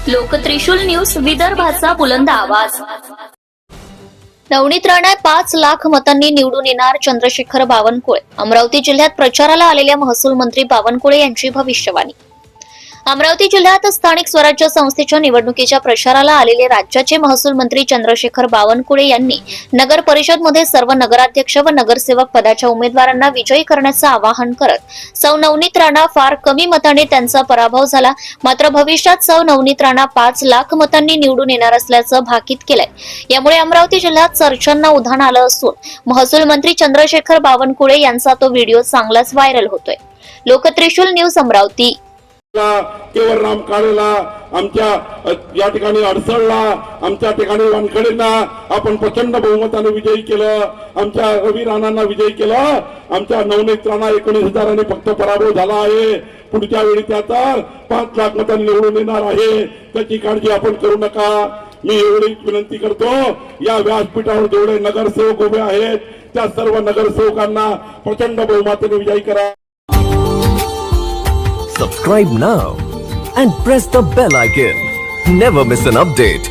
लोकत्रिशूल news, विदर्भाचा बुलंद आवाज। नवनीत राणा 5 लाख मतांनी निवडून येणार, चंद्रशेखर बावनकुळे। अमरावती जिल्ह्यात प्रचाराला आलेल्या महसूल मंत्री बावनकुळे यांची भविष्यवाणी। अमरावती जिल्ह्यात स्थानिक स्वराज्य संस्थेच्या निवडणुकीच्या प्रचाराला आलेले राज्याचे महसूल मंत्री चंद्रशेखर बावनकुळे यांनी नगर परिषदमध्ये सर्व नगराध्यक्ष व नगरसेवक पदाच्या उमेदवारांना विजयी करण्याचं आवाहन करत सौ नवनीत राणा फार कमी मताने त्यांचा पराभव झाला, मात्र भविष्यात सौ नवनीत राणा 5 लाख मतांनी निवडून येणार असल्याचं भाकीत केलंय। यामुळे अमरावती जिल्ह्यात चर्चांना उधाण आलं असून महसूल मंत्री चंद्रशेखर बावनकुळे यांचा तो व्हिडिओ चांगलाच व्हायरल होतोय। लोकत्रिशूल न्यूज, अमरावती। केवळ राम काळेला आमच्या या ठिकाणी अडसळला, आमच्या ठिकाणी वानखेडेंना आपण प्रचंड बहुमताने विजयी केलं, आमच्या रवी राणांना विजयी केलं, आमच्या नवनीत राणा 19,000 फक्त पराभव झाला आहे। पुढच्या वेळी त्या तर 5 लाख मतांनी निवडून येणार आहे, त्याची काळजी आपण करू नका। मी एवढी विनंती करतो, या व्यासपीठावर जेवढे नगरसेवक उभे आहेत त्या सर्व नगरसेवकांना प्रचंड बहुमताने विजयी करा। Subscribe now and press the bell icon. Never miss an update.